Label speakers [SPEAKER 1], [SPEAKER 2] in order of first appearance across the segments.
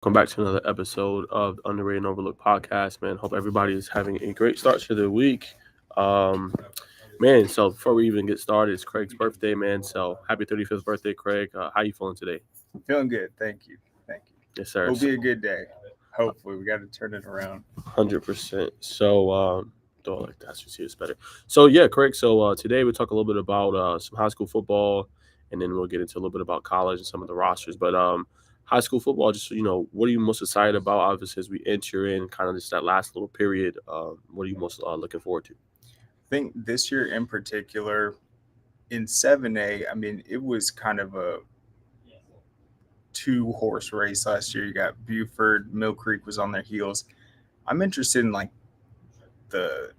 [SPEAKER 1] Welcome back to another episode of the Underrated and Overlooked podcast, man. Hope everybody is having a great start to the week. Um, Man, so before we even get started, it's Craig's birthday, man. So happy 35th birthday, Craig. How you feeling today?
[SPEAKER 2] Feeling good. Thank you. Thank you.
[SPEAKER 1] Yes, sir.
[SPEAKER 2] It'll be a good day. Hopefully, we got to turn it around.
[SPEAKER 1] 100%. So, do I like that? See, it's better. So, yeah, Craig. So, today we talk a little bit about some high school football, and then we'll get into a little bit about college and some of the rosters. But high school football, just what are you most excited about? Obviously, as we enter in kind of just that last little period, what are you most looking forward to?
[SPEAKER 2] I think this year in particular, in 7A, I mean, it was kind of a two-horse race last year. You got Buford, Mill Creek was on their heels. I'm interested in like the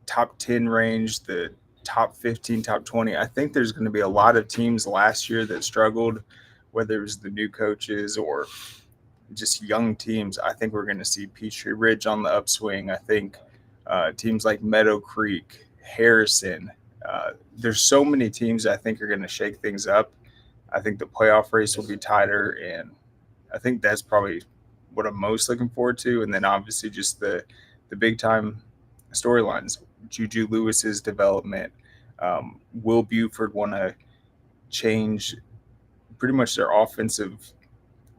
[SPEAKER 2] top 10 range, the top 15, top 20. I think there's going to be a lot of teams last year that struggled, whether it was the new coaches or just young teams. I think we're going to see Peachtree Ridge on the upswing. I think teams like Meadow Creek, Harrison. There's so many teams that I think are going to shake things up. I think the playoff race will be tighter, and I think that's probably what I'm most looking forward to. And then obviously just the big time storylines. Juju Lewis's development. Will Buford want to change pretty much their offensive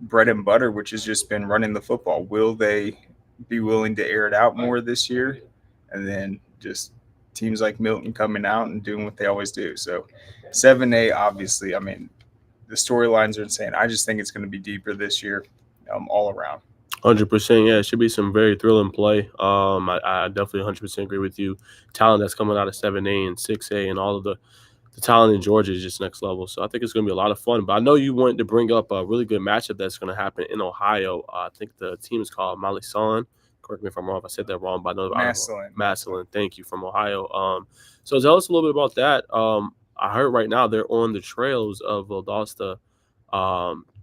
[SPEAKER 2] bread and butter, which has just been running the football? Will they be willing to air it out more this year? And then just teams like Milton coming out and doing what they always do. So 7A, obviously, I mean, the storylines are insane. I just think it's going to be deeper this year, all around.
[SPEAKER 1] 100%. Yeah, it should be some very thrilling play. I definitely 100% agree with you. Talent that's coming out of 7A and 6A and all of the talent in Georgia is just next level. So I think it's going to be a lot of fun. But I know you wanted to bring up a really good matchup that's going to happen in Ohio. I think the team is called Malisan. Correct me if I'm wrong if I said that wrong, but I know
[SPEAKER 2] Massillon.
[SPEAKER 1] Massillon. Thank you, from Ohio. So tell us a little bit about that. I heard right now they're on the trails of Valdosta,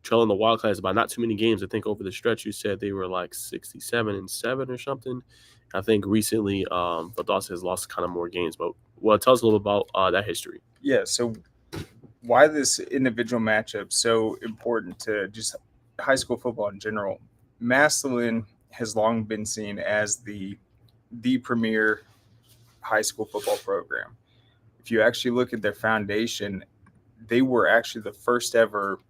[SPEAKER 1] trailing the Wildcats by not too many games. I think over the stretch you said they were like 67-7 or something. I think recently Valdosta has lost kind of more games. But tell us a little about that history.
[SPEAKER 2] Yeah, so why this individual matchup so important to just high school football in general? Massillon has long been seen as the premier high school football program. If you actually look at their foundation, they were actually the first ever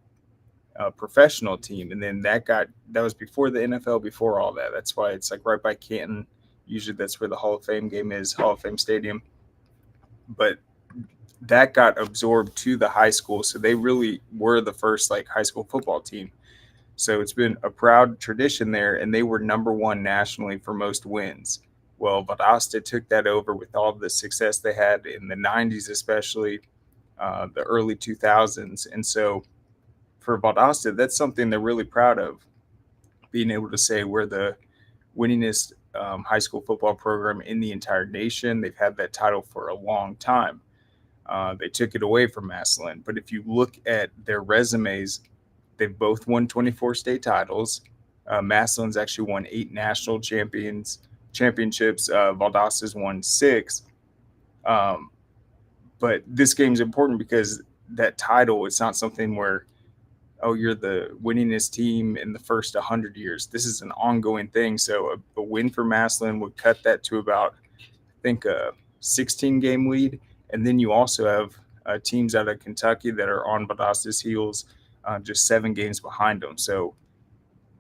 [SPEAKER 2] professional team, and then that was before the NFL, before all that. That's why it's like right by Canton. Usually, that's where the Hall of Fame game is, Hall of Fame Stadium. But that got absorbed to the high school, so they really were the first like high school football team. So it's been a proud tradition there, and they were number one nationally for most wins. Well, Valdosta took that over with all the success they had in the 90s, especially the early 2000s. And so for Valdosta, that's something they're really proud of, being able to say we're the winningest high school football program in the entire nation. They've had that title for a long time. They took it away from Massillon. But if you look at their resumes, they've both won 24 state titles. Massillon's actually won 8 national championships. Valdosta's won 6. But this game's important because that title, it's not something where, oh, you're the winningest team in the first 100 years. This is an ongoing thing. So a win for Massillon would cut that to about, I think, a 16-game lead. And then you also have teams out of Kentucky that are on Valdosta's heels, just 7 games behind them. So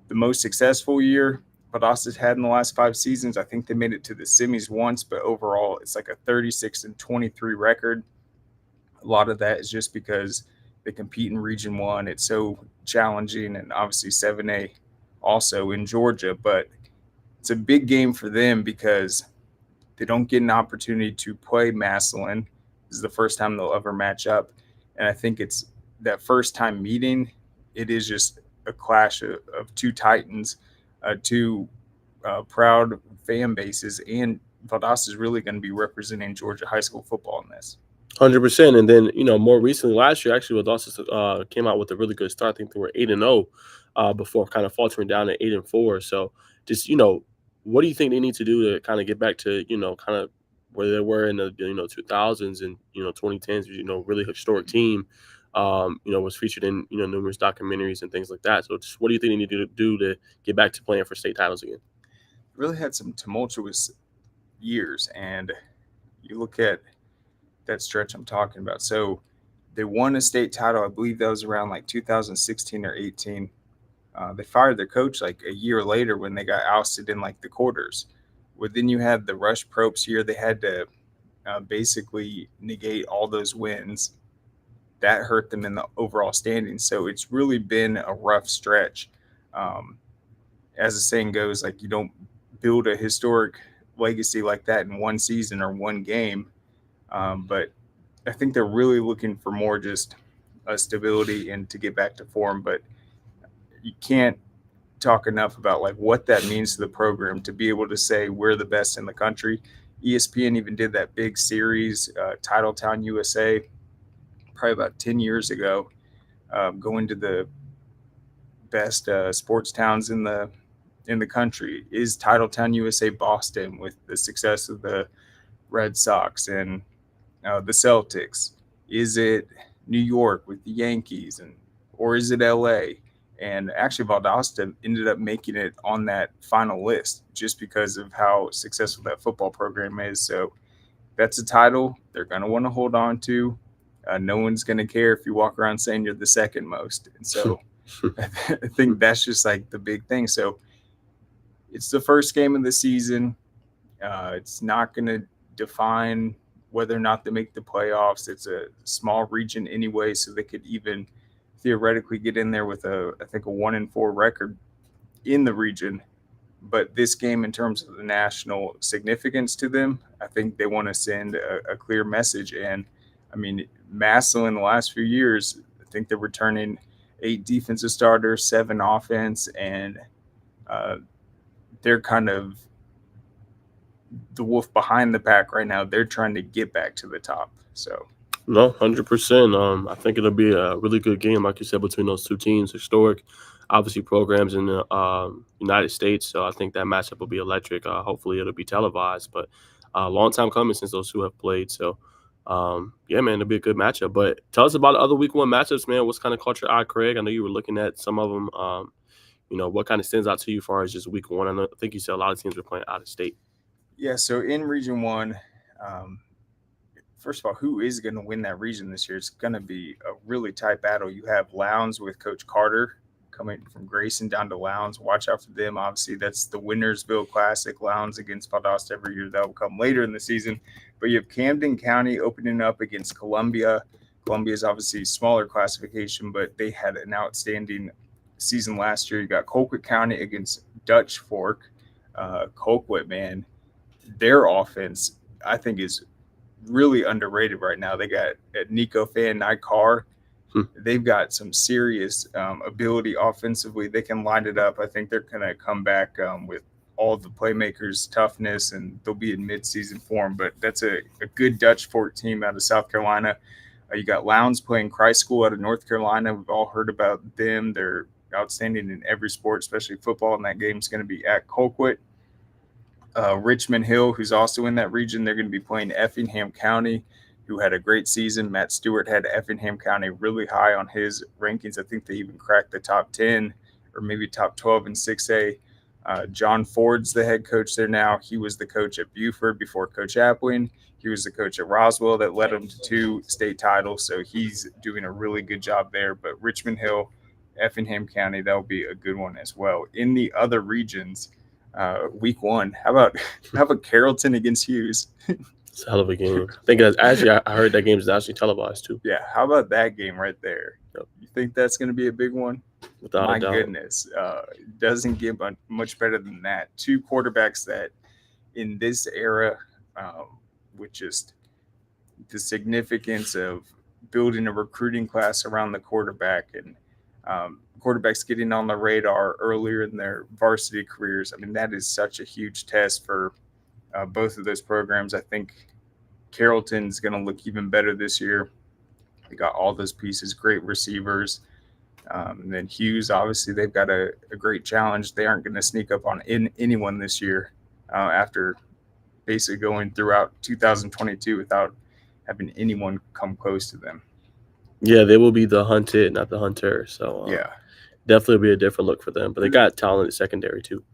[SPEAKER 2] the most successful year Valdosta's had in the last 5 seasons, I think they made it to the semis once, but overall it's like a 36-23 record. A lot of that is just because they compete in Region 1. It's so challenging, and obviously 7A also in Georgia. But it's a big game for them because they don't get an opportunity to play Massillon. This is the first time they'll ever match up. And I think it's that first time meeting, it is just a clash of two titans, two proud fan bases, and Valdosta is really going to be representing Georgia high school football in this.
[SPEAKER 1] 100%. And then, more recently last year, actually, Valdosta came out with a really good start. I think they were 8-0 before kind of faltering down to 8-4. So just, what do you think they need to do to kind of get back to, kind of where they were in the 2000s and 2010s? Really historic team. was featured in numerous documentaries and things like that. So, just what do you think they need to do to get back to playing for state titles again?
[SPEAKER 2] Really had some tumultuous years, and you look at that stretch I'm talking about. So they won a state title. I believe that was around like 2016 or 18. They fired their coach like a year later when they got ousted in like the quarters. Well, then you had the Rush Propst year. They had to basically negate all those wins. That hurt them in the overall standings. So it's really been a rough stretch. Um, as the saying goes, like you don't build a historic legacy like that in one season or one game. But I think they're really looking for more just stability and to get back to form. But you can't talk enough about like what that means to the program to be able to say we're the best in the country. ESPN even did that big series, Titletown USA, probably about 10 years ago, going to the best sports towns in the country. Is Titletown USA Boston with the success of the Red Sox and the Celtics? Is it New York with the Yankees, or is it LA? And actually, Valdosta ended up making it on that final list just because of how successful that football program is. So that's a title they're going to want to hold on to. No one's going to care if you walk around saying you're the second most. And so I think that's just like the big thing. So it's the first game of the season. It's not going to define whether or not they make the playoffs. It's a small region anyway, so they could even theoretically get in there with I think a 1-4 record in the region. But this game, in terms of the national significance to them, I think they want to send a clear message. And I mean, Massillon in the last few years, I think they're returning 8 defensive starters, 7 offense, and they're kind of the wolf behind the pack right now. They're trying to get back to the top. So
[SPEAKER 1] No, 100%. I think it'll be a really good game, like you said, between those two teams. Historic, obviously, programs in the United States. So I think that matchup will be electric. Hopefully, it'll be televised, but a long time coming since those two have played. So, yeah, man, it'll be a good matchup. But tell us about the other week 1 matchups, man. What's kind of caught your eye, Craig? I know you were looking at some of them. What kind of stands out to you as far as just week 1? I think you said a lot of teams were playing out of state.
[SPEAKER 2] yeah, so in Region 1, first of all, who is going to win that region this year? It's going to be a really tight battle. You have Lowndes with Coach Carter coming from Grayson down to Lowndes. Watch out for them. Obviously, that's the Wintersville Classic, Lowndes against Valdosta every year. That will come later in the season. But you have Camden County opening up against Columbia. Columbia is obviously smaller classification, but they had an outstanding season last year. You got Colquitt County against Dutch Fork. Colquitt, man, their offense, I think, is really underrated right now. They got Nico Fan, Nykar. They've got some serious ability offensively. They can line it up. I think they're going to come back with all the playmakers' toughness, and they'll be in midseason form. But that's a good Dutch Fork team out of South Carolina. You got Lowndes playing Christ School out of North Carolina. We've all heard about them. They're outstanding in every sport, especially football, and that game's going to be at Colquitt. Richmond Hill, who's also in that region, they're going to be playing Effingham County, who had a great season. Matt Stewart had Effingham County really high on his rankings. I think they even cracked the top 10 or maybe top 12 in 6A. John Ford's the head coach there now. He was the coach at Buford before Coach Appling. He was the coach at Roswell that led him to 2 state titles, so he's doing a really good job there. But Richmond Hill, Effingham County, that will be a good one as well. In the other regions, week 1, how about Carrollton against Hughes?
[SPEAKER 1] It's a hell of a game. I think I heard that game is actually televised too.
[SPEAKER 2] Yeah, how about that game right there?
[SPEAKER 1] Yep.
[SPEAKER 2] You think that's going to be a big one?
[SPEAKER 1] Without
[SPEAKER 2] My
[SPEAKER 1] a doubt.
[SPEAKER 2] goodness, it doesn't get much better than that. 2 quarterbacks that in this era, with just the significance of building a recruiting class around the quarterback and quarterbacks getting on the radar earlier in their varsity careers. I mean, that is such a huge test for both of those programs. I think Carrollton's going to look even better this year. They got all those pieces, great receivers. And then Hughes, obviously, they've got a great challenge. They aren't going to sneak up on anyone this year after basically going throughout 2022 without having anyone come close to them.
[SPEAKER 1] Yeah, they will be the hunted, not the hunter. So
[SPEAKER 2] Yeah,
[SPEAKER 1] definitely be a different look for them. But they got talented secondary too.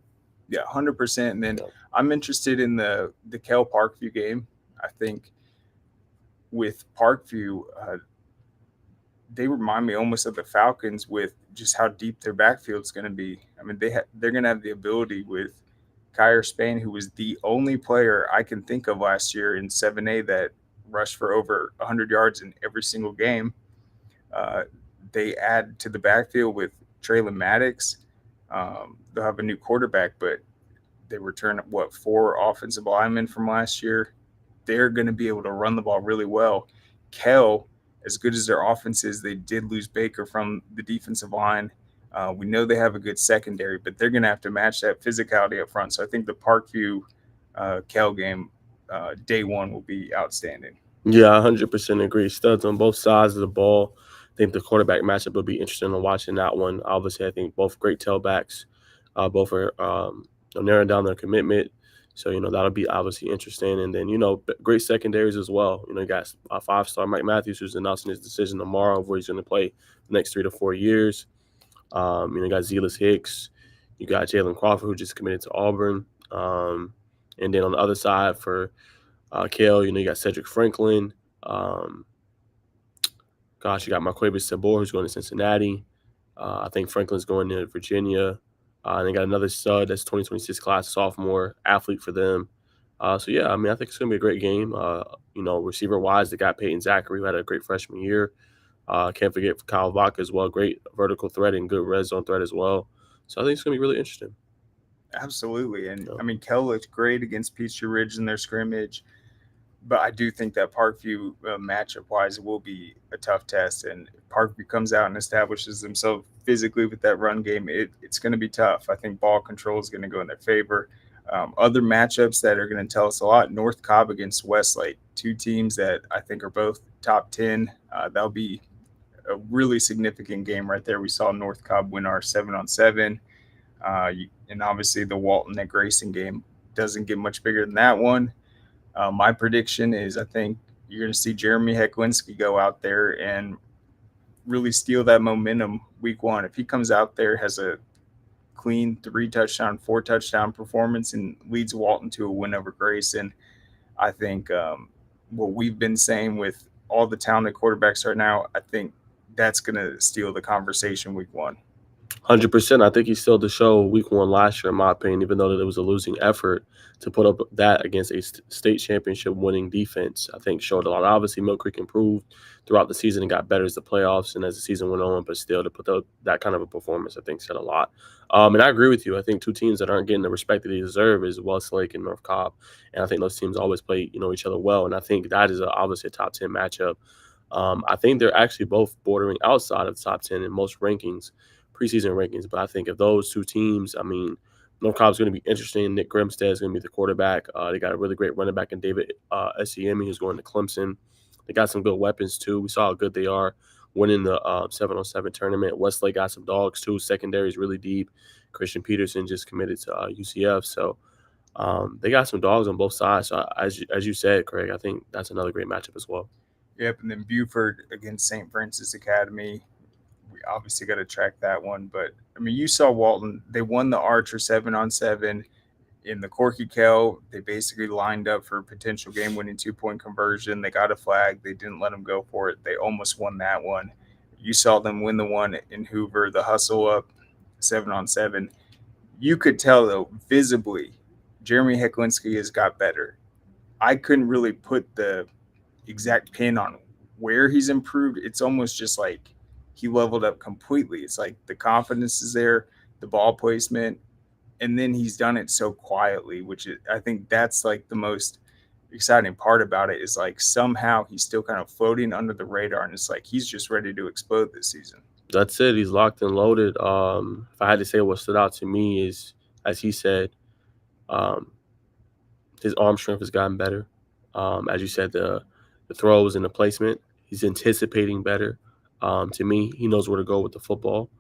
[SPEAKER 2] yeah, 100%. And then
[SPEAKER 1] Yeah.
[SPEAKER 2] I'm interested in the Kel Parkview game. I think with Parkview, they remind me almost of the Falcons with just how deep their backfield's going to be. I mean, they're going to have the ability with Kyer Spain, who was the only player I can think of last year in 7A that rushed for over 100 yards in every single game. Uh, they add to the backfield with Traylon Maddox. They'll have a new quarterback, but they return what, 4 offensive linemen from last year. They're going to be able to run the ball really well. Kel, as good as their offense is, they did lose Baker from the defensive line. We know they have a good secondary, but they're going to have to match that physicality up front. So I think the Parkview Kel game, day one, will be outstanding.
[SPEAKER 1] Yeah, 100% agree. Studs on both sides of the ball. I think the quarterback matchup will be interesting in watching that one. Obviously, I think both great tailbacks. Both are narrowing down their commitment. So, that'll be obviously interesting. And then, great secondaries as well. You got a 5-star Mike Matthews who's announcing his decision tomorrow of where he's going to play the next 3 to 4 years. You got Zealous Hicks. You got Jalen Crawford who just committed to Auburn. And then on the other side for Kale, you got Cedric Franklin. Um, you got Marquavius Sabor, who's going to Cincinnati. I think Franklin's going to Virginia. And they got another stud that's 2026 class, sophomore athlete for them. So, yeah, I mean, I think it's going to be a great game. Receiver-wise, they got Peyton Zachary, who had a great freshman year. Can't forget Kyle Vaca as well. Great vertical threat and good red zone threat as well. So I think it's going to be really interesting.
[SPEAKER 2] Absolutely. And
[SPEAKER 1] You
[SPEAKER 2] I mean, Kel looked great against Peachtree Ridge in their scrimmage. But I do think that Parkview, matchup wise, will be a tough test. And if Parkview comes out and establishes themselves physically with that run game, it's going to be tough. I think ball control is going to go in their favor. Other matchups that are going to tell us a lot: North Cobb against Westlake, two teams that I think are both top 10. That'll be a really significant game right there. We saw North Cobb win our 7-on-7. And obviously, the Walton at Grayson game doesn't get much bigger than that one. My prediction is I think you're going to see Jeremy Hecklinski go out there and really steal that momentum week one. If he comes out there, has a clean 3 touchdown, 4 touchdown performance, and leads Walton to a win over Grayson, I think what we've been saying with all the talented quarterbacks right now, I think that's going to steal the conversation week one.
[SPEAKER 1] 100%. I think he still the show week one last year, in my opinion, even though that it was a losing effort to put up that against a state championship winning defense. I think showed a lot. Obviously, Mill Creek improved throughout the season and got better as the playoffs and as the season went on, but still to put that kind of a performance, I think said a lot. And I agree with you. I think two teams that aren't getting the respect that they deserve is Westlake and North Cobb. And I think those teams always play, each other well. And I think that is obviously a top 10 matchup. I think they're actually both bordering outside of the top 10 in most rankings, preseason rankings. But I think if those two teams, I mean, North Cobb's going to be interesting. Nick Grimstead is going to be the quarterback. They got a really great running back in David Semi, who's going to Clemson. They got some good weapons, too. We saw how good they are winning the 7-on-7 tournament. Westlake got some dogs, too. Secondary is really deep. Christian Peterson just committed to UCF. So they got some dogs on both sides. So as you said, Craig, I think that's another great matchup as well.
[SPEAKER 2] Yep. And then Buford against St. Francis Academy. We obviously got to track that one. But I mean, you saw Walton, they won the Archer 7-on-7. In the Corky Kell, they basically lined up for a potential game winning 2-point conversion. They got a flag. They didn't let them go for it. They almost won that one. You saw them win the one in Hoover, the hustle up 7-on-7. You could tell, though, visibly, Jeremy Hecklinski has got better. I couldn't really put the exact pin on where he's improved. It's almost just like he leveled up completely. It's like the confidence is there, the ball placement, and then he's done it so quietly, which is, I think that's like the most exciting part about it is like somehow he's still kind of floating under the radar, and it's like he's just ready to explode this season.
[SPEAKER 1] That's it. He's locked and loaded. If I had to say what stood out to me is, as he said, um, his arm strength has gotten better. As you said, the throws and the placement, he's anticipating better. To me, he knows where to go with the football.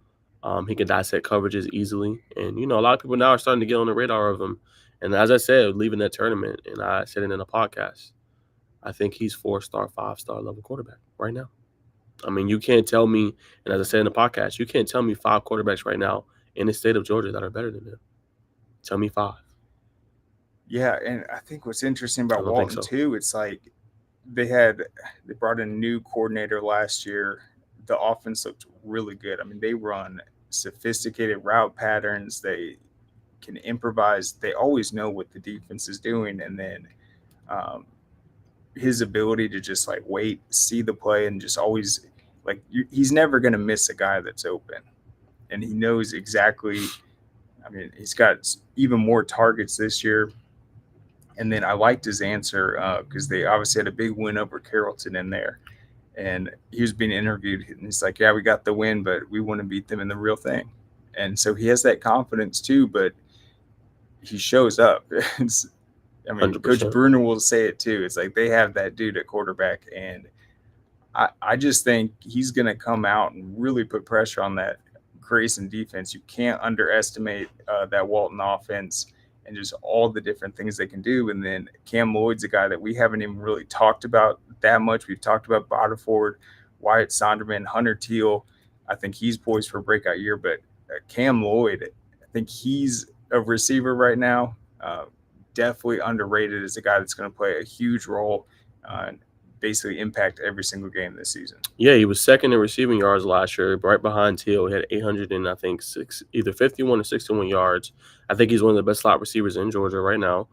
[SPEAKER 1] He can dissect coverages easily, and a lot of people now are starting to get on the radar of him. And as I said, leaving that tournament, and I said it in a podcast, I think he's 4-star, 5-star level quarterback right now. I mean, you can't tell me, and as I said in the podcast, you can't tell me 5 quarterbacks right now in the state of Georgia that are better than him. Tell me 5.
[SPEAKER 2] Yeah, and I think what's interesting
[SPEAKER 1] I
[SPEAKER 2] about
[SPEAKER 1] don't think
[SPEAKER 2] Walton
[SPEAKER 1] so.
[SPEAKER 2] too, it's like they brought in a new coordinator last year. The offense looked really good. I mean, they run sophisticated route patterns. They can improvise. They always know what the defense is doing, and then um, his ability to just like wait, see the play, and just always he's never going to miss a guy that's open, and he knows exactly. I mean, he's got even more targets this year. And then I liked his answer because they obviously had a big win over Carrollton in there. And he was being interviewed, and he's like, "Yeah, we got the win, but we want to beat them in the real thing." And so he has that confidence too, but he shows up. I mean, Coach
[SPEAKER 1] 100%.
[SPEAKER 2] Bruner will say it too. It's like they have that dude at quarterback, and I just think he's going to come out and really put pressure on that Grayson defense. You can't underestimate that Walton offense and just all the different things they can do. And then Cam Lloyd's a guy that we haven't even really talked about that much. We've talked about Bodiford, Wyatt Sonderman, Hunter Teal. I think he's poised for a breakout year, but Cam Lloyd, I think he's a receiver right now. Definitely underrated as a guy that's going to play a huge role. Basically impact every single game this season.
[SPEAKER 1] Yeah, he was second in receiving yards last year, right behind Teal. He had 800 and I think either 51 or 61 yards. I think he's one of the best slot receivers in Georgia right now.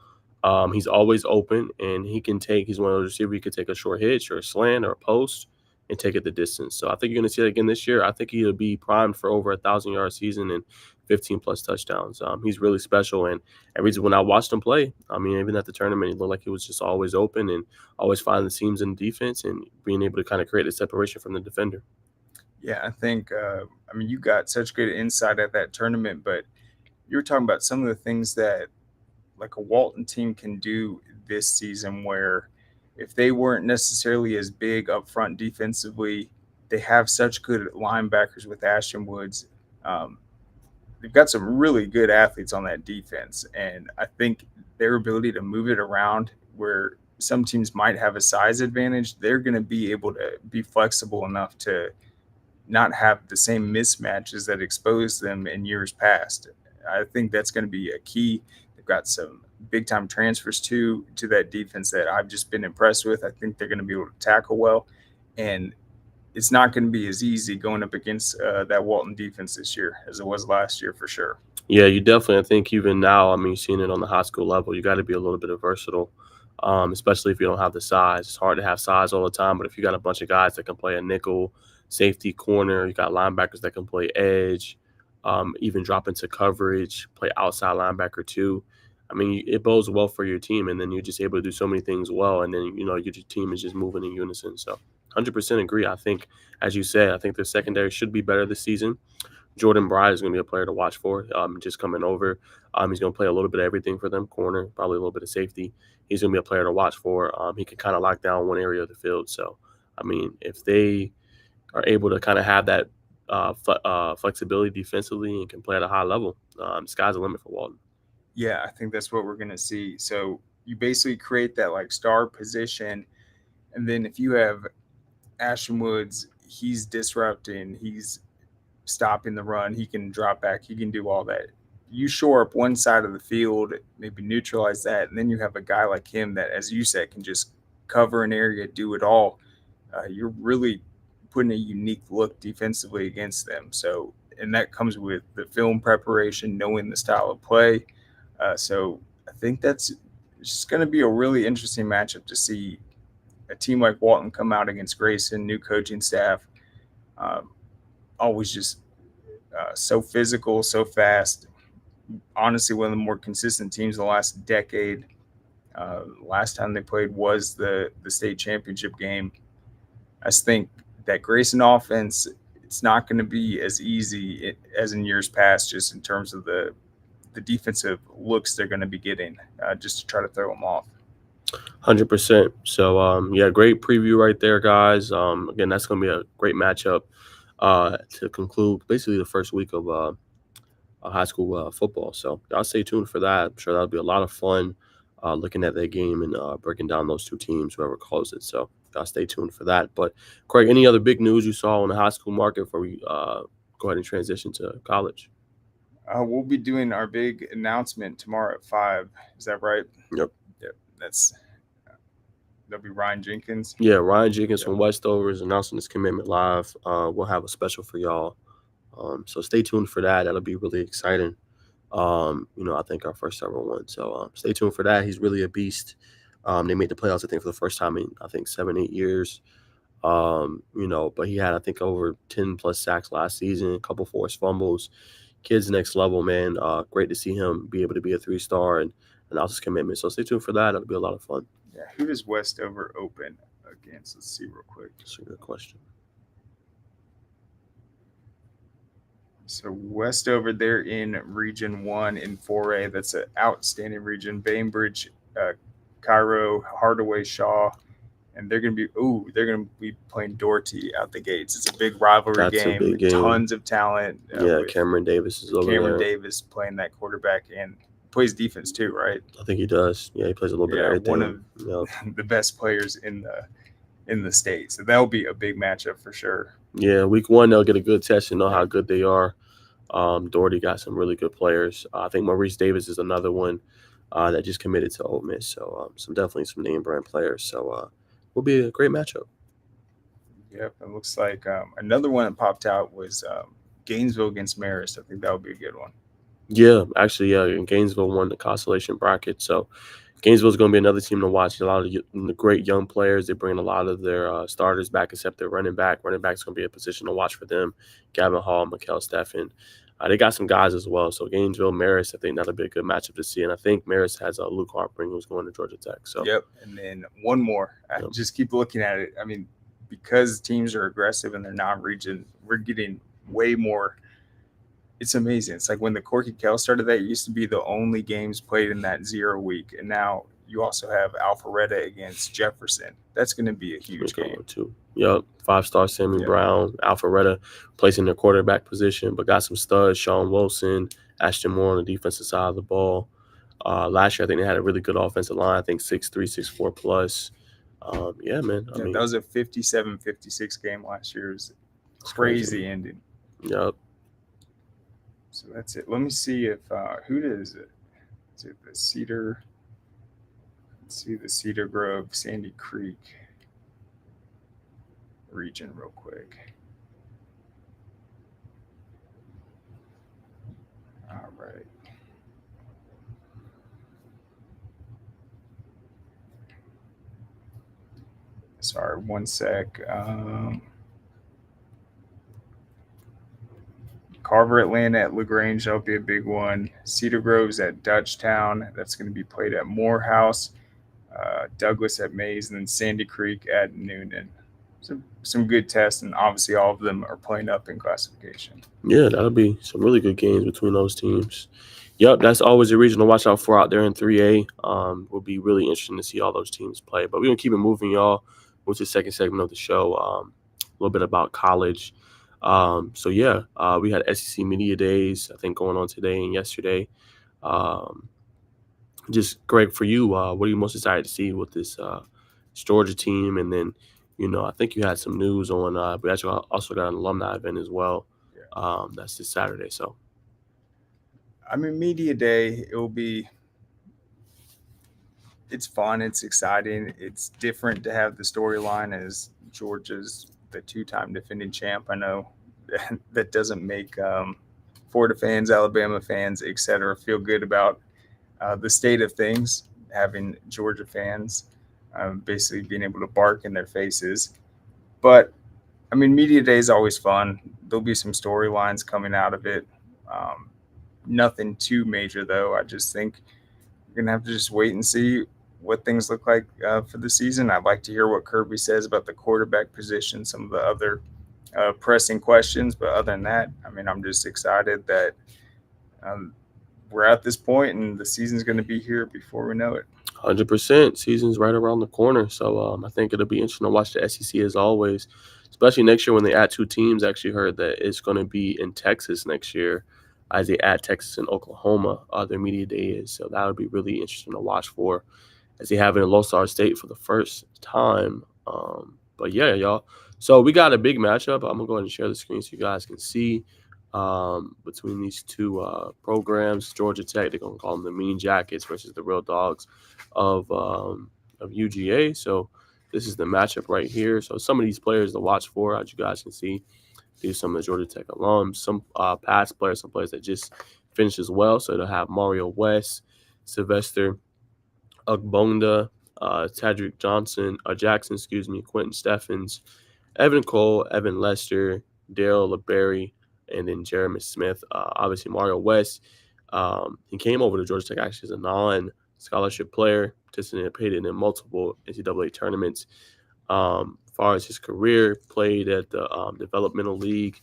[SPEAKER 1] He's always open, and he's one of those receivers. He could take a short hitch or a slant or a post and take it the distance. So I think you're going to see that again this year. I think he'll be primed for over 1,000-yard season and 15 plus touchdowns. He's really special, and when I watched him play, I mean, even at the tournament, he looked like he was just always open and always finding the seams in defense and being able to kind of create a separation from the defender.
[SPEAKER 2] Yeah, I think, I mean, you got such good insight at that tournament, but you were talking about some of the things that like a Walton team can do this season where if they weren't necessarily as big up front defensively, they have such good linebackers with Ashton Woods. Um, they've got some really good athletes on that defense. And I think their ability to move it around where some teams might have a size advantage, they're going to be able to be flexible enough to not have the same mismatches that exposed them in years past. I think that's going to be a key. They've got some big time transfers to that defense that I've just been impressed with. I think they're going to be able to tackle well, and it's not going to be as easy going up against that Walton defense this year as it was last year for sure.
[SPEAKER 1] Yeah, you definitely. I think even now, I mean, you've seen it on the high school level. You got to be a little bit of versatile, especially if you don't have the size. It's hard to have size all the time, but if you got a bunch of guys that can play a nickel, safety, corner, you got linebackers that can play edge, even drop into coverage, play outside linebacker too. I mean, it bodes well for your team, and then you're just able to do so many things well, and then your team is just moving in unison. So, 100% agree. I think, as you said, I think the secondary should be better this season. Jordan Bride is going to be a player to watch for. Just coming over, he's going to play a little bit of everything for them. Corner, probably a little bit of safety. He's going to be a player to watch for. He can kind of lock down one area of the field. So, I mean, if they are able to kind of have that flexibility defensively and can play at a high level, sky's the limit for Walton.
[SPEAKER 2] Yeah, I think that's what we're going to see. So you basically create that like star position, and then if you have Ashton Woods, he's disrupting, he's stopping the run, he can drop back, he can do all that. You shore up one side of the field, maybe neutralize that, and then you have a guy like him that, as you said, can just cover an area, do it all. You're really putting a unique look defensively against them. So, and that comes with the film preparation, knowing the style of play. So, I think that's just going to be a really interesting matchup to see a team like Walton come out against Grayson, new coaching staff. Um, Always just so physical, so fast. Honestly, one of the more consistent teams in the last decade. Last time they played was the state championship game. I just think that Grayson offense, it's not going to be as easy as in years past, just in terms of the defensive looks they're going to be getting, just to try to throw them off.
[SPEAKER 1] 100%. So, yeah, great preview right there, guys. Again, that's going to be a great matchup to conclude basically the first week of high school football. So, y'all stay tuned for that. I'm sure that'll be a lot of fun looking at that game and breaking down those two teams, whoever calls it. So, stay tuned for that. But Craig, any other big news you saw on the high school market before we go ahead and transition to college?
[SPEAKER 2] We'll be doing our big announcement tomorrow at 5. Is that right?
[SPEAKER 1] Yep.
[SPEAKER 2] Yep. That'll be Ryan Jenkins.
[SPEAKER 1] Yeah, Ryan Jenkins
[SPEAKER 2] Yep.
[SPEAKER 1] from Westover is announcing his commitment live. We'll have a special for y'all. So stay tuned for that. That'll be really exciting. I think our first ever one. So stay tuned for that. He's really a beast. They made the playoffs, I think, for the first time in, I think, 7-8 years. But he had, I think, over 10 plus sacks last season, a couple forced fumbles. Kid's next level, man. Great to see him be able to be a 3-star and announce his commitment. So stay tuned for that. It'll be a lot of fun.
[SPEAKER 2] Yeah. Who does Westover open against? Let's see real quick.
[SPEAKER 1] That's a good question.
[SPEAKER 2] So Westover, they're in Region 1 in 4A. That's an outstanding region. Bainbridge, Cairo, Hardaway, Shaw, and they're gonna be playing Doherty out the gates. It's a big rivalry game. Tons of talent.
[SPEAKER 1] Cameron Davis is over
[SPEAKER 2] Cameron
[SPEAKER 1] there.
[SPEAKER 2] Davis playing that quarterback and plays defense too, right?
[SPEAKER 1] I think he does. Yeah, he plays a little bit of everything.
[SPEAKER 2] One of the best players in the state. So that'll be a big matchup for sure.
[SPEAKER 1] Yeah, week 1 they'll get a good test and know how good they are. Doherty got some really good players. I think Maurice Davis is another one that just committed to Ole Miss. So definitely some name brand players. So will be a great matchup.
[SPEAKER 2] Yep, it looks like another one that popped out was Gainesville against Marist. I think that would be a good one.
[SPEAKER 1] Yeah, actually, and Gainesville won the consolation bracket. So Gainesville is going to be another team to watch. A lot of the great young players. They bring a lot of their starters back, except their running back. Running back's going to be a position to watch for them. Gavin Hall, Mikael Steffen. They got some guys as well. So Gainesville, Marist, I think that'll be a good matchup to see. And I think Marist has Luke Harpring, who's going to Georgia Tech. So
[SPEAKER 2] yep. And then one more. I just keep looking at it. I mean, because teams are aggressive and they're non-region, we're getting way more. It's amazing. It's like when the Corky Kell started, that used to be the only games played in that 0 week, and now you also have Alpharetta against Jefferson. That's going to be a huge game
[SPEAKER 1] too. Yep, 5-star Sammy Brown, Alpharetta placing their quarterback position, but got some studs: Sean Wilson, Ashton Moore on the defensive side of the ball. Last year, I think they had a really good offensive line. I think 6'3", 6'4" plus. Yeah, man. I mean,
[SPEAKER 2] that was a 57-56 game last year. It was crazy ending.
[SPEAKER 1] Yep.
[SPEAKER 2] So that's it. Let me see if who does it? Is it the Cedar? Let's see the Cedar Grove, Sandy Creek region real quick. All right. Sorry, one sec. Carver Atlanta at LaGrange, that'll be a big one. Cedar Grove's at Dutchtown. That's going to be played at Morehouse. Douglas at Mays, and then Sandy Creek at Noonan. Some good tests, and obviously all of them are playing up in classification.
[SPEAKER 1] Yeah, that'll be some really good games between those teams. Yep, that's always a region to watch out for out there in 3A. Will be really interesting to see all those teams play. But we're going to keep it moving, y'all. With the second segment of the show, a little bit about college. We had SEC Media Days, I think, going on today and yesterday. Just, Greg, for you, what are you most excited to see with this Georgia team? And then, I think you had some news on, we actually also got an alumni event as well. Yeah. That's this Saturday. So,
[SPEAKER 2] I mean, Media Day, it's fun, it's exciting, it's different to have the storyline as Georgia's the 2-time defending champ. I know that doesn't make Florida fans, Alabama fans, etc. feel good about the state of things, having Georgia fans basically being able to bark in their faces. But, I mean, Media Day is always fun. There'll be some storylines coming out of it. Nothing too major, though. I just think we're going to have to just wait and see what things look like for the season. I'd like to hear what Kirby says about the quarterback position, some of the other pressing questions. But other than that, I mean, I'm just excited that we're at this point and the season's going to be here before we know it.
[SPEAKER 1] 100%. Season's right around the corner. So I think it'll be interesting to watch the SEC as always, especially next year when they add 2 teams. I actually heard that it's going to be in Texas next year as they add Texas and Oklahoma. Their Media Day is. So that would be really interesting to watch for, as they have it in Lone Star State for the first time But yeah, y'all. So we got a big matchup. I'm gonna go ahead and share the screen so you guys can see between these two programs. Georgia Tech, they're gonna call them the Mean Jackets versus the Real Dogs of UGA. So this is the matchup right here. So some of these players to watch for, as you guys can see, these are some of the Georgia Tech alums, some past players, some players that just finished as well. So they'll have Mario West, Sylvester Ugbonda, Tadrick Jackson, Quentin Steffens, Evan Cole, Evan Lester, Daryl LeBerry, and then Jeremy Smith. Obviously, Mario West. He came over to Georgia Tech actually as a non-scholarship player, participated in multiple NCAA tournaments. As far as his career, played at the developmental league.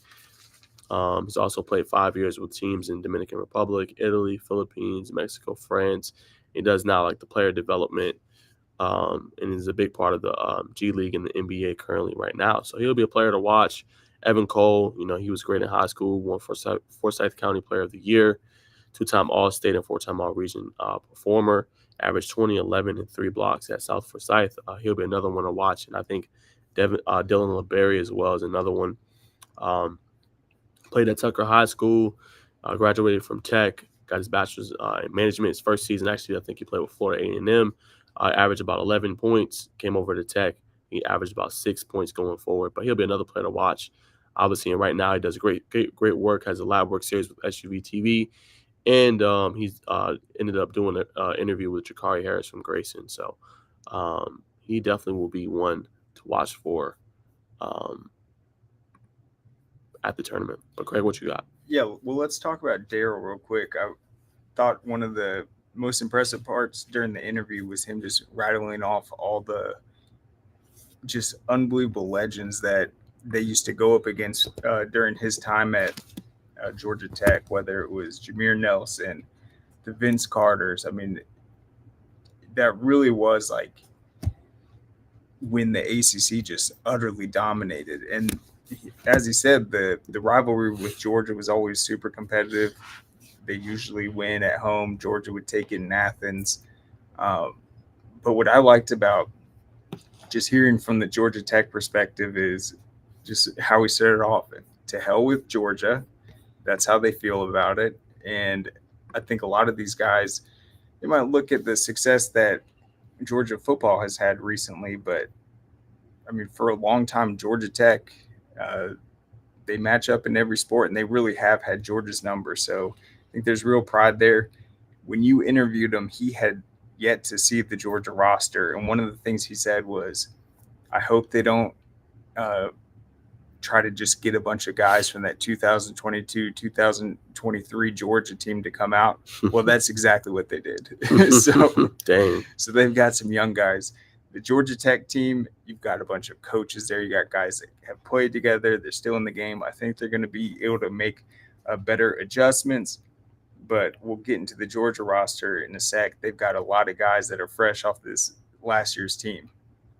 [SPEAKER 1] He's also played 5 years with teams in Dominican Republic, Italy, Philippines, Mexico, France. He does now like the player development, and is a big part of the G League and the NBA currently right now. So he'll be a player to watch. Evan Cole, he was great in high school, won Forsyth County Player of the Year, 2-time All-State and 4-time All-Region performer, averaged 20, 11, and 3 blocks at South Forsyth. He'll be another one to watch, and I think Dylan LeBerry as well is another one. Played at Tucker High School, graduated from Tech, got his bachelor's in management. His first season, actually, I think he played with Florida A&M. Averaged about 11 points, came over to Tech. He averaged about 6 points going forward, but he'll be another player to watch. Obviously, and right now he does great work, has a lab work series with SUV TV, and he's ended up doing an interview with Jakari Harris from Grayson. So he definitely will be one to watch for at the tournament. But Craig, what you got?
[SPEAKER 2] Yeah, well, let's talk about Daryl real quick. I thought one of the most impressive parts during the interview was him just rattling off all the just unbelievable legends that they used to go up against during his time at Georgia Tech, whether it was Jameer Nelson, the Vince Carters. I mean, that really was like when the ACC just utterly dominated. And as he said, the rivalry with Georgia was always super competitive. They usually win at home. Georgia would take it in Athens. But what I liked about just hearing from the Georgia Tech perspective is just how he started off. To hell with Georgia. That's how they feel about it. And I think a lot of these guys, they might look at the success that Georgia football has had recently, but I mean, for a long time, Georgia Tech, they match up in every sport, and they really have had Georgia's number. So I think there's real pride there. When you interviewed him, he had yet to see the Georgia roster, and one of the things he said was, "I hope they don't try to just get a bunch of guys from that 2022, 2023 Georgia team to come out." Well, that's exactly what they did. So they've got some young guys. The Georgia Tech team, you've got a bunch of coaches there. You got guys that have played together. They're still in the game. I think they're going to be able to make better adjustments. But we'll get into the Georgia roster in a sec. They've got a lot of guys that are fresh off this last year's team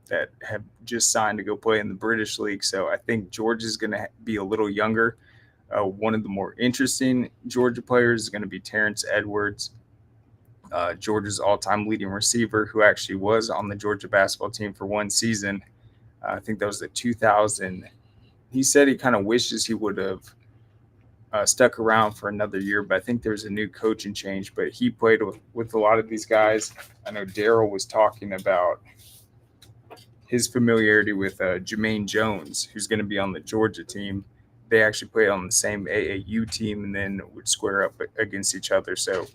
[SPEAKER 2] that have just signed to go play in the British League. So I think Georgia's going to be a little younger. One of the more interesting Georgia players is going to be Terrence Edwards, Georgia's all-time leading receiver, who actually was on the Georgia basketball team for one season. I think that was the 2000. He said he kind of wishes he would have stuck around for another year, but I think there's a new coaching change. But he played with a lot of these guys. I know Daryl was talking about his familiarity with Jermaine Jones, who's going to be on the Georgia team. They actually played on the same AAU team and then would square up against each other. So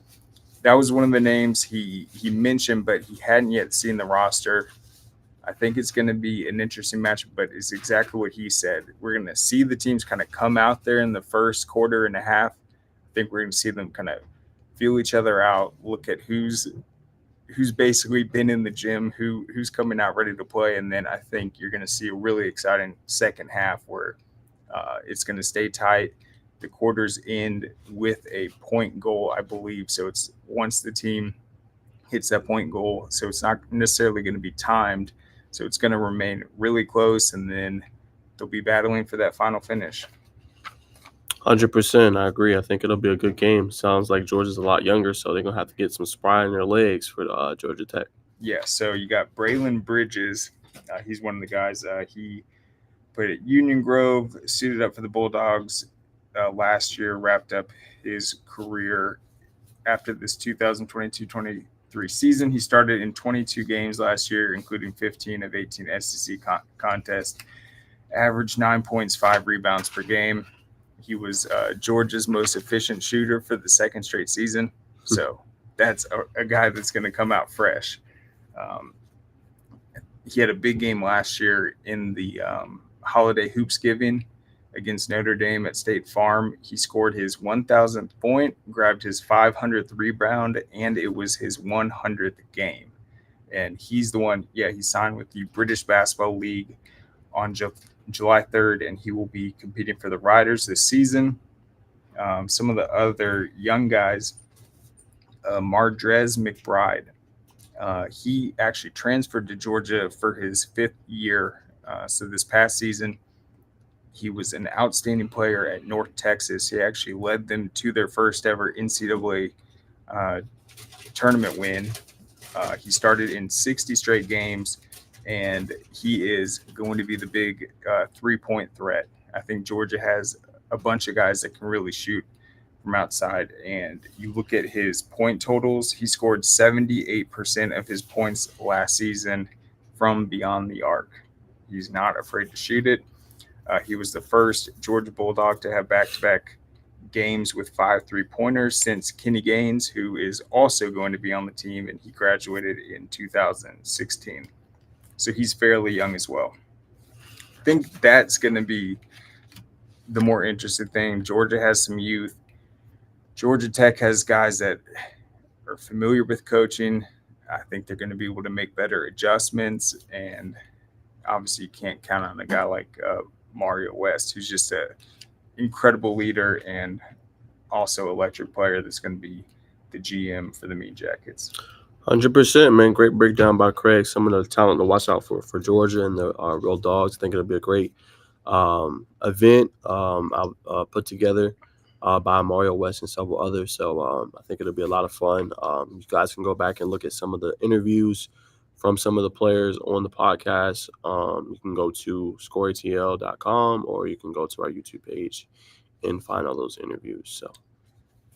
[SPEAKER 2] that was one of the names he mentioned, but he hadn't yet seen the roster. I think it's going to be an interesting matchup, but it's exactly what he said. We're going to see the teams kind of come out there in the first quarter and a half. I think we're going to see them kind of feel each other out, look at who's basically been in the gym, who's coming out ready to play, and then I think you're going to see a really exciting second half where it's going to stay tight. The quarters end with a point goal, I believe. So it's once the team hits that point goal, so it's not necessarily going to be timed. So it's going to remain really close, and then they'll be battling for that final finish.
[SPEAKER 1] 100%. I agree. I think it'll be a good game. Sounds like Georgia's a lot younger, so they're going to have to get some spry in their legs for Georgia Tech.
[SPEAKER 2] Yeah, so you got Braylon Bridges. He's one of the guys. He played at Union Grove, suited up for the Bulldogs last year, wrapped up his career after this 2022-23 season. He started in 22 games last year, including 15 of 18 SEC contests, averaged 9 points, 5 rebounds per game. He was Georgia's most efficient shooter for the second straight season. So that's a guy that's going to come out fresh. Um, he had a big game last year in the holiday hoops giving against Notre Dame at State Farm. He scored his 1,000th point, grabbed his 500th rebound, and it was his 100th game. And he's the one, he signed with the British Basketball League on July 3rd, and he will be competing for the Riders this season. Some of the other young guys, Mardrez McBride, he actually transferred to Georgia for his 5th year. So this past season, he was an outstanding player at North Texas. He actually led them to their first ever NCAA tournament win. He started in 60 straight games, and he is going to be the big 3-point threat. I think Georgia has a bunch of guys that can really shoot from outside. And you look at his point totals, he scored 78% of his points last season from beyond the arc. He's not afraid to shoot it. He was the first Georgia Bulldog to have back-to-back games with 5 3-pointers since Kenny Gaines, who is also going to be on the team, and he graduated in 2016. So he's fairly young as well. I think that's going to be the more interesting thing. Georgia has some youth. Georgia Tech has guys that are familiar with coaching. I think they're going to be able to make better adjustments, and obviously you can't count on a guy like Mario West, who's just an incredible leader and also electric player that's going to be the GM for the Mean Jackets.
[SPEAKER 1] 100%, man. Great breakdown by Craig. Some of the talent to watch out for Georgia and the Real Dogs. I think it'll be a great event put together by Mario West and several others. So I think it'll be a lot of fun. You guys can go back and look at some of the interviews from some of the players on the podcast. You can go to scoreatl.com or you can go to our YouTube page and find all those interviews. So.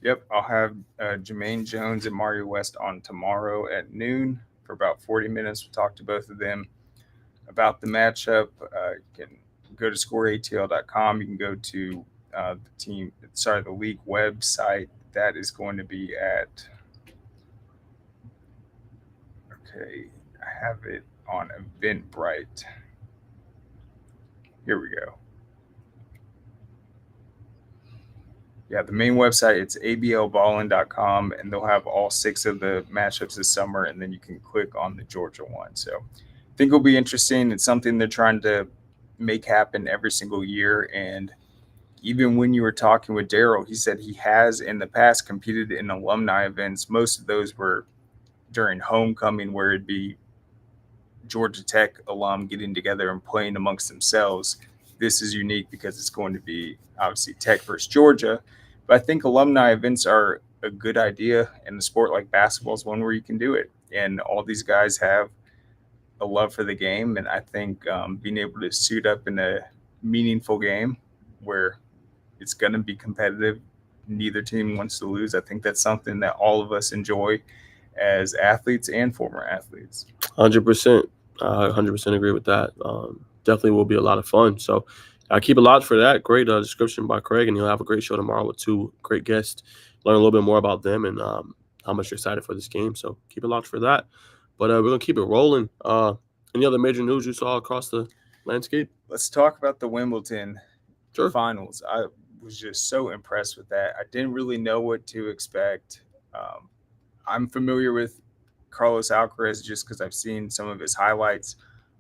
[SPEAKER 2] Yep, I'll have Jermaine Jones and Mario West on tomorrow at noon for about 40 minutes. We'll talk to both of them about the matchup. You can go to scoreatl.com. You can go to the league website. That is going to be at, I have it on Eventbrite. Here we go. Yeah, the main website, it's ablballin.com, and they'll have all 6 of the matchups this summer, and then you can click on the Georgia one. So I think it'll be interesting. It's something they're trying to make happen every single year. And even when you were talking with Daryl, he said he has in the past competed in alumni events. Most of those were during homecoming, where it'd be Georgia Tech alum getting together and playing amongst themselves. This is unique because it's going to be obviously Tech versus Georgia. But I think alumni events are a good idea, and the sport like basketball is one where you can do it. And all these guys have a love for the game. And I think being able to suit up in a meaningful game where it's going to be competitive, neither team wants to lose. I think that's something that all of us enjoy as athletes and former athletes.
[SPEAKER 1] 100%. 100% agree with that. Definitely will be a lot of fun. So keep a lot for that. Great description by Craig, and he'll have a great show tomorrow with 2 great guests. Learn a little bit more about them and how much you're excited for this game. So keep it locked for that. But we're going to keep it rolling. Any other major news you saw across the landscape?
[SPEAKER 2] Let's talk about the Wimbledon finals. I was just so impressed with that. I didn't really know what to expect. I'm familiar with Carlos Alcaraz just because I've seen some of his highlights.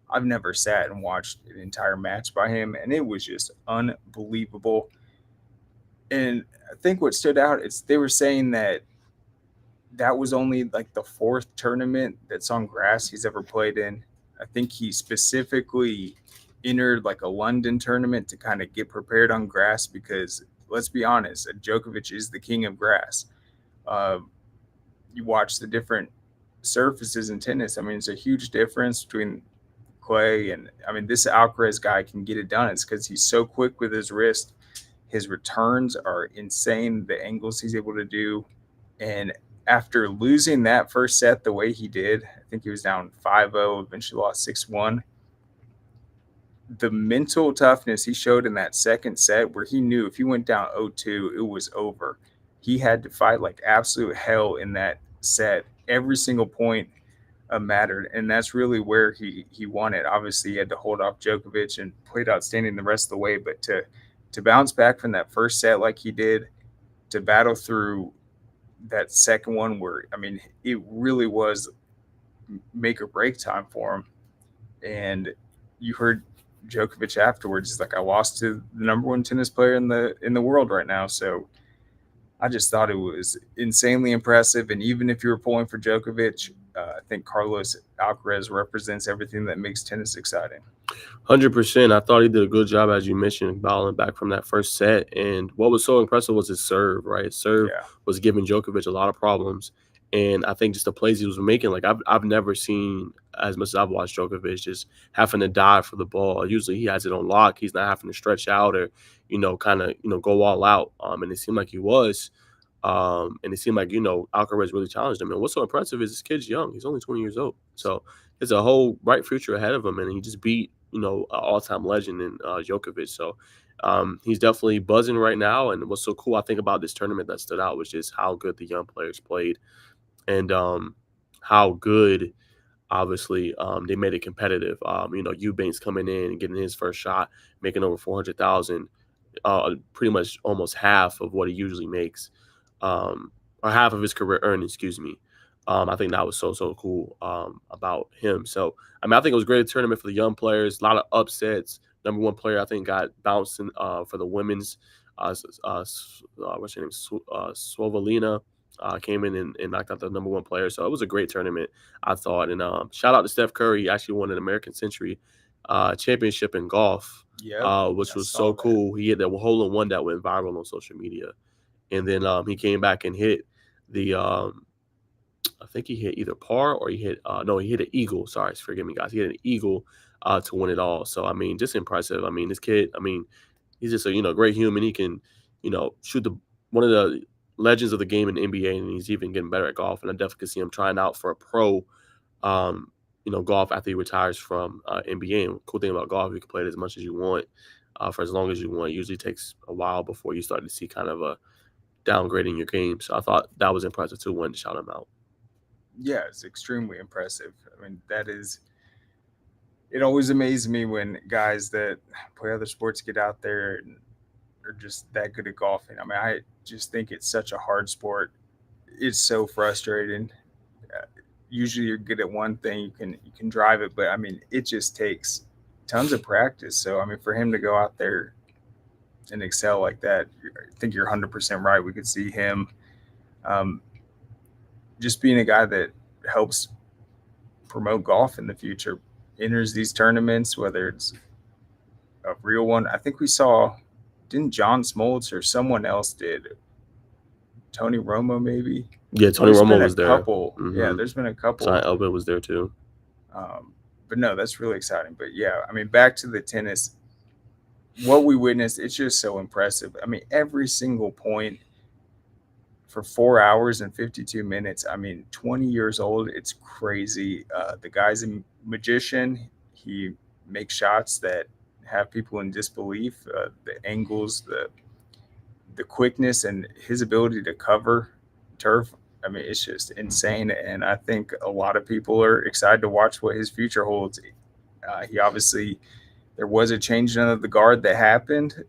[SPEAKER 2] I've never sat and watched an entire match by him, and it was just unbelievable. And I think what stood out is they were saying that was only like the 4th tournament that's on grass he's ever played in. I think he specifically entered like a London tournament to kind of get prepared on grass because, let's be honest, Djokovic is the king of grass. You watch the different surfaces in tennis. I mean, it's a huge difference between Clay. And I mean, this Alcaraz guy can get it done. It's because he's so quick with his wrist. His returns are insane, the angles he's able to do. And after losing that first set the way he did, I think he was down 5-0, eventually lost 6-1. The mental toughness he showed in that second set, where he knew if he went down 0-2, it was over. He had to fight like absolute hell in that set. Every single point mattered, and that's really where he won it. Obviously, he had to hold off Djokovic and played outstanding the rest of the way, but to bounce back from that first set like he did, to battle through that second one where, I mean, it really was make or break time for him. And you heard Djokovic afterwards, he's like, I lost to the number one tennis player in the world right now. So I just thought it was insanely impressive. And even if you were pulling for Djokovic, I think Carlos Alcaraz represents everything that makes tennis exciting.
[SPEAKER 1] 100%. I thought he did a good job, as you mentioned, battling back from that first set. And what was so impressive was his serve, right? His serve was giving Djokovic a lot of problems. And I think just the plays he was making, like I've never seen, as much as I've watched Djokovic, just having to dive for the ball. Usually he has it on lock. He's not having to stretch out or, kind of, go all out. And it seemed like he was. And it seemed like, Alcaraz really challenged him. And what's so impressive is this kid's young. He's only 20 years old. So there's a whole bright future ahead of him. And he just beat, an all-time legend in Djokovic. So he's definitely buzzing right now. And what's so cool, I think, about this tournament that stood out was just how good the young players played and how good, obviously, they made it competitive. Eubanks coming in and getting his first shot, making over 400,000, pretty much almost half of what he usually makes. Or half of his career earnings, excuse me. I think that was so cool about him. So, I mean, I think it was a great tournament for the young players. A lot of upsets. Number one player, I think, got bounced in, for the women's. What's her name? Svovolina came in and knocked out the number one player. So it was a great tournament, I thought. And shout out to Steph Curry. He actually won an American Century championship in golf, which was so cool. He hit a hole-in-one that went viral on social media. And then he came back and hit the I think he hit either par or he hit he hit an eagle. Sorry, forgive me, guys. He hit an eagle to win it all. So I mean, just impressive. I mean, this kid, I mean, he's just a great human. He can, shoot one of the legends of the game in the NBA, and he's even getting better at golf. And I definitely could see him trying out for a pro golf after he retires from NBA. And the cool thing about golf, you can play it as much as you want for as long as you want. It usually takes a while before you start to see kind of a downgrading your game. So I thought that was impressive too. Wanted to shout him out.
[SPEAKER 2] Yeah, it's extremely impressive. I mean, it always amazes me when guys that play other sports get out there and are just that good at golfing. I mean, I just think it's such a hard sport. It's so frustrating. Usually you're good at one thing, you can drive it, but I mean, it just takes tons of practice. So I mean, for him to go out there and excel like that, I think you're 100% right. We could see him just being a guy that helps promote golf in the future, enters these tournaments, whether it's a real one. I think we saw, didn't John Smoltz or someone else did? Tony Romo, maybe?
[SPEAKER 1] Yeah, Tony Romo was there.
[SPEAKER 2] Mm-hmm. Yeah, there's been a couple.
[SPEAKER 1] Simon Elbit was there too.
[SPEAKER 2] But no, that's really exciting. But yeah, I mean, back to the tennis, what we witnessed, it's just so impressive. I mean, every single point for 4 hours and 52 minutes. I mean, 20 years old. It's crazy. The guy's a magician. He makes shots that have people in disbelief. The angles, the quickness, and his ability to cover turf. I mean, it's just insane. And I think a lot of people are excited to watch what his future holds. He obviously, there was a change of the guard that happened.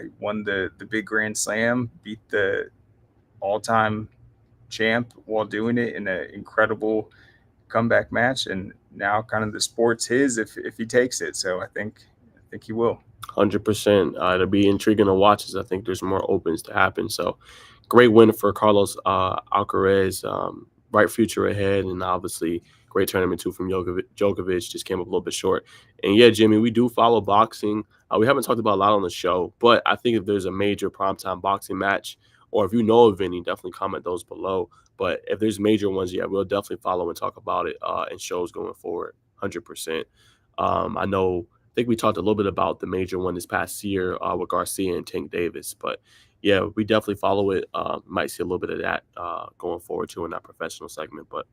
[SPEAKER 2] He won the big Grand Slam, beat the all-time champ while doing it in an incredible comeback match, and now kind of the sport's his if he takes it. So I think he will.
[SPEAKER 1] 100%. It'll be intriguing to watch, as I think there's more opens to happen. So great win for Carlos Alcaraz. Bright future ahead, and obviously great tournament too from Djokovic. Just came up a little bit short. And yeah, Jimmy, we do follow boxing. We haven't talked about a lot on the show, but I think if there's a major primetime boxing match, or if you know of any, definitely comment those below. But if there's major ones, yeah, we'll definitely follow and talk about it in shows going forward, 100%. I think we talked a little bit about the major one this past year with Garcia and Tank Davis, but yeah, we definitely follow it. Might see a little bit of that going forward too in that professional segment. But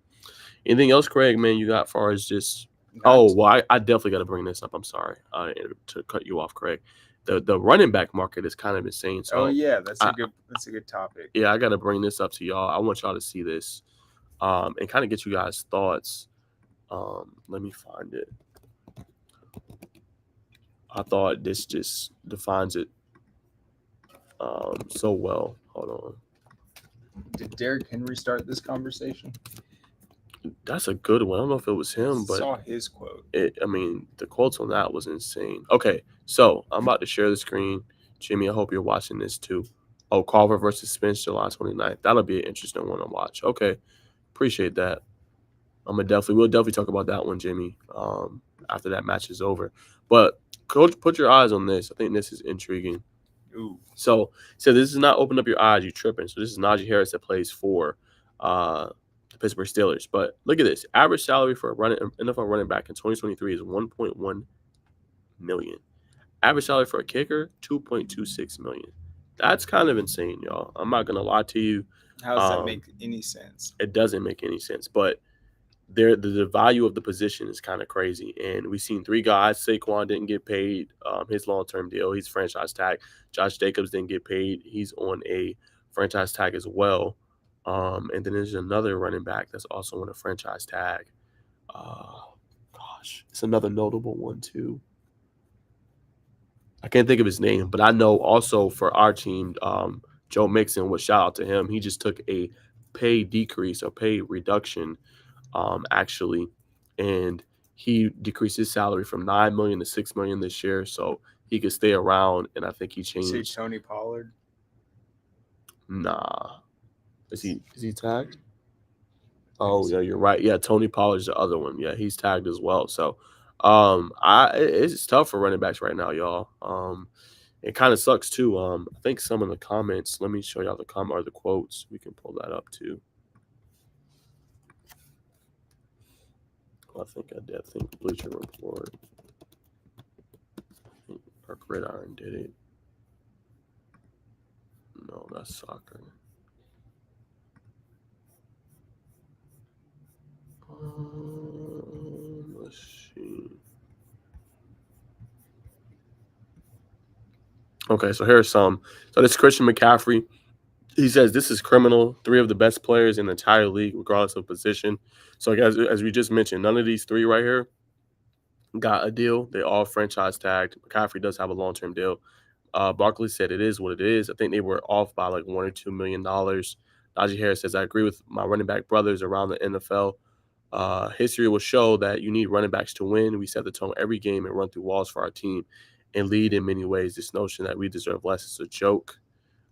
[SPEAKER 1] anything else, Craig? Man, you got as far as just oh well, I definitely got to bring this up. I'm sorry to cut you off, Craig. The running back market is kind of insane. So
[SPEAKER 2] that's a good topic.
[SPEAKER 1] Yeah, I got to bring this up to y'all. I want y'all to see this and kind of get you guys' thoughts. Let me find it. I thought this just defines it so well. Hold on.
[SPEAKER 2] Did Derrick Henry start this conversation?
[SPEAKER 1] That's a good one. I don't know if it was him, but
[SPEAKER 2] I saw his quote.
[SPEAKER 1] The quotes on that was insane. Okay, so I'm about to share the screen. Jimmy, I hope you're watching this too. Oh, Carver versus Spence, July 29th. That'll be an interesting one to watch. Okay, appreciate that. We'll definitely talk about that one, Jimmy, after that match is over. But Coach, put your eyes on this. I think this is intriguing.
[SPEAKER 2] Ooh.
[SPEAKER 1] So this is not open up your eyes, you tripping. So this is Najee Harris that plays for the Pittsburgh Steelers. But look at this. Average salary for a NFL running back in 2023 is $1.1 million. Average salary for a kicker, $2.26 million. That's kind of insane, y'all. I'm not gonna lie to you.
[SPEAKER 2] How does that make any sense?
[SPEAKER 1] It doesn't make any sense. But the value of the position is kind of crazy. And we've seen three guys. Saquon didn't get paid his long-term deal. He's franchise tag. Josh Jacobs didn't get paid. He's on a franchise tag as well. And then there's another running back that's also on a franchise tag. It's another notable one too. I can't think of his name, but I know also for our team, Joe Mixon, was shout out to him. He just took a pay decrease or pay reduction actually, and he decreased his salary from $9 million to $6 million this year, so he could stay around. And I think he changed.
[SPEAKER 2] You say Tony Pollard?
[SPEAKER 1] Nah, is he tagged? Oh yeah, you're right. Yeah, Tony Pollard's the other one. Yeah, he's tagged as well. So, it's tough for running backs right now, y'all. It kind of sucks too. I think some of the comments. Let me show y'all the comment or the quotes. We can pull that up too. I think I did. I think Bleacher Report or Gridiron did it. No, that's soccer. Let's see. Okay, so here's some. So this Christian McCaffrey. He says this is criminal. 3 of the best players in the entire league, regardless of position. So as we just mentioned, none of these 3 right here got a deal. They all franchise tagged. McCaffrey does have a long-term deal. Barkley said it is what it is. I think they were off by like $1 or $2 million. Najee Harris says, I agree with my running back brothers around the NFL. History will show that you need running backs to win. We set the tone every game and run through walls for our team and lead in many ways. This notion that we deserve less is a joke.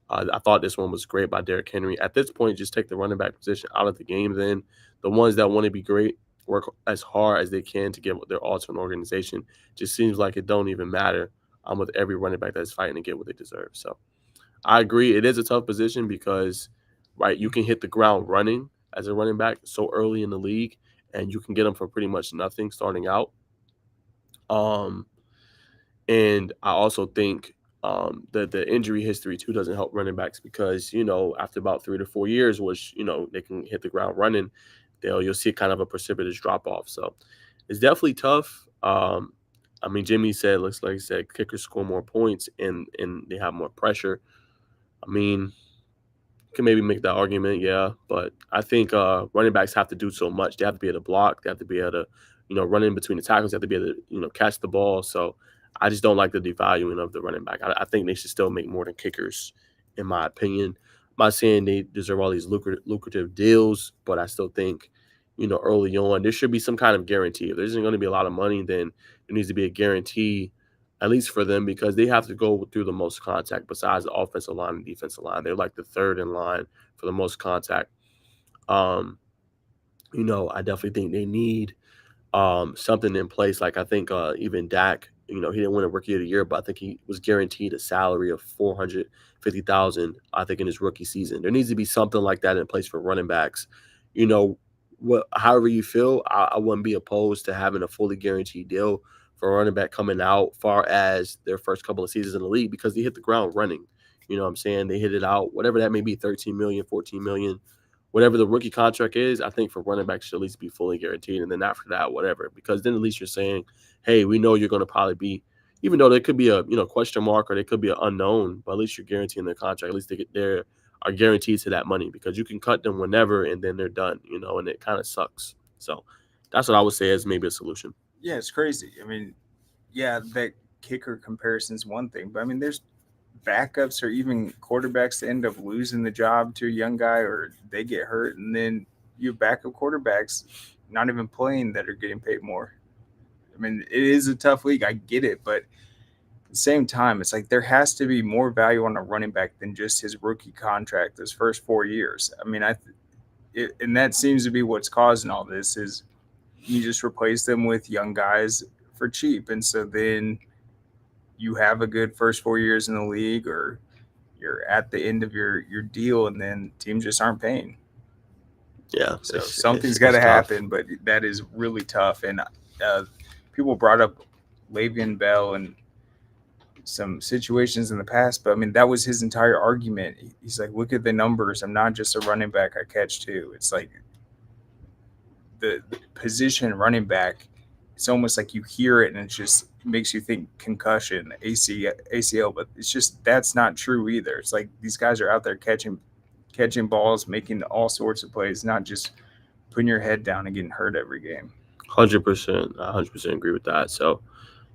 [SPEAKER 1] I thought this one was great by Derrick Henry. At this point, just take the running back position out of the game. Then the ones that want to be great work as hard as they can to give their all to an organization. Just seems like it don't even matter. I'm with every running back that's fighting to get what they deserve. So I agree. It is a tough position because, right, you can hit the ground running as a running back so early in the league, and you can get them for pretty much nothing starting out. And I also think that the injury history too doesn't help running backs because, after about 3 to 4 years, which, they can hit the ground running, you'll see kind of a precipitous drop off. So it's definitely tough. Jimmy said, looks like he said, kickers score more points and they have more pressure. You can maybe make that argument, yeah. But I think running backs have to do so much. They have to be able to block. They have to be able to, run in between the tackles. They have to be able to, catch the ball. So I just don't like the devaluing of the running back. I think they should still make more than kickers, in my opinion. I'm not saying they deserve all these lucrative deals, but I still think, early on, there should be some kind of guarantee. If there isn't going to be a lot of money, then there needs to be a guarantee, at least for them, because they have to go through the most contact besides the offensive line and defensive line. They're like the third in line for the most contact. I definitely think they need something in place. Like I think even Dak, he didn't win a Rookie of the Year, but I think he was guaranteed a salary of $450,000. I think in his rookie season, there needs to be something like that in place for running backs. However you feel, I wouldn't be opposed to having a fully guaranteed deal for a running back coming out far as their first couple of seasons in the league because they hit the ground running. You know what I'm saying? They hit it out, whatever that may be, 13 million, 14 million, whatever the rookie contract is. I think for running backs should at least be fully guaranteed. And then after that, whatever, because then at least you're saying, hey, we know you're going to probably be, even though there could be a, question mark or there could be an unknown, but at least you're guaranteeing their contract. At least they are guaranteed to that money because you can cut them whenever and then they're done, and it kind of sucks. So that's what I would say is maybe a solution.
[SPEAKER 2] Yeah, it's crazy. I mean, yeah, that kicker comparison is one thing, but I mean, there's backups or even quarterbacks that end up losing the job to a young guy or they get hurt, and then you have backup quarterbacks not even playing that are getting paid more. I mean, it is a tough league. I get it, but at the same time, it's like there has to be more value on a running back than just his rookie contract, those first 4 years. I mean, and that seems to be what's causing all this is you just replace them with young guys for cheap, and so then you have a good first 4 years in the league, or you're at the end of your deal, and then teams just aren't paying.
[SPEAKER 1] Yeah,
[SPEAKER 2] so something's got to happen, but that is really tough. And people brought up Le'Veon Bell and some situations in the past, but I mean that was his entire argument. He's like, look at the numbers. I'm not just a running back. I catch too. It's like the position running back. It's almost like you hear it and it just makes you think concussion, ACL, but it's just that's not true either. It's like these guys are out there catching balls, making all sorts of plays, not just putting your head down and getting hurt every game.
[SPEAKER 1] 100%. I 100% agree with that. So,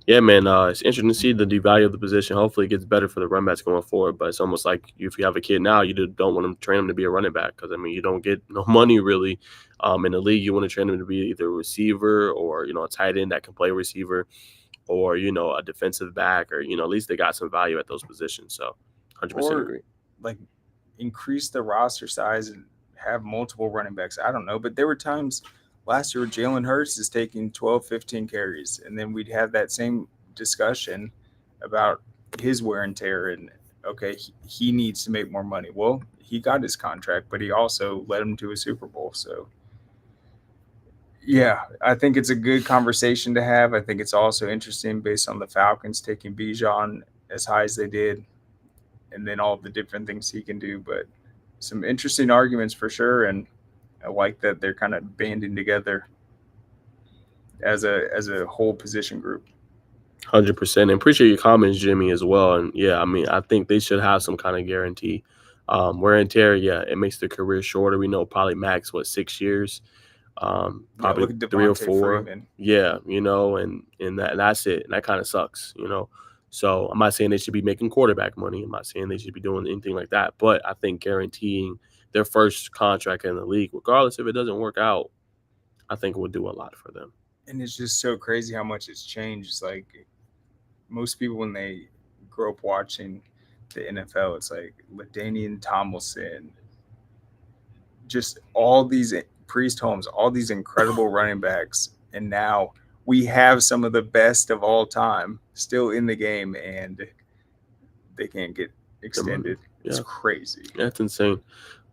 [SPEAKER 1] yeah, man, it's interesting to see the devalue of the position. Hopefully, it gets better for the run backs going forward. But it's almost like if you have a kid now, you don't want to train him to be a running back because, I mean, you don't get no money really in the league. You want to train him to be either a receiver or, a tight end that can play receiver or, a defensive back or, at least they got some value at those positions. So, 100% agree.
[SPEAKER 2] Like, increase the roster size and have multiple running backs. I don't know, but there were times last year Jalen Hurts is taking 12, 15 carries, and then we'd have that same discussion about his wear and tear and, okay, he needs to make more money. Well, he got his contract, but he also led him to a Super Bowl. So, yeah, I think it's a good conversation to have. I think it's also interesting based on the Falcons taking Bijan as high as they did and then all the different things he can do. But some interesting arguments for sure, and I like that they're kind of banding together as a whole position group.
[SPEAKER 1] 100%. And appreciate your comments, Jimmy, as well. And yeah, I mean, I think they should have some kind of guarantee. Wear and tear, yeah, it makes their career shorter. We know probably max 6 years, probably 3 or 4.
[SPEAKER 2] Freeman.
[SPEAKER 1] Yeah, and that's it. And that kind of sucks, So I'm not saying they should be making quarterback money. I'm not saying they should be doing anything like that. But I think guaranteeing their first contract in the league, regardless if it doesn't work out, I think it would do a lot for them.
[SPEAKER 2] And it's just so crazy how much it's changed. It's like most people, when they grow up watching the NFL, it's like LaDainian Tomlinson, just all these Priest Holmes, all these incredible running backs. And now we have some of the best of all time still in the game, and they can't get extended. Yeah. It's crazy.
[SPEAKER 1] That's insane.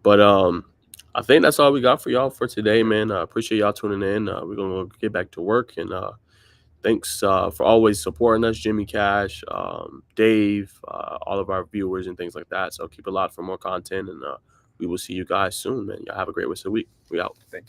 [SPEAKER 1] But I think that's all we got for y'all for today, man. I appreciate y'all tuning in. We're going to get back to work. And thanks for always supporting us, Jimmy Cash, Dave, all of our viewers and things like that. So keep it locked for more content. And we will see you guys soon, man. Y'all have a great rest of the week. We out.
[SPEAKER 2] Thank you.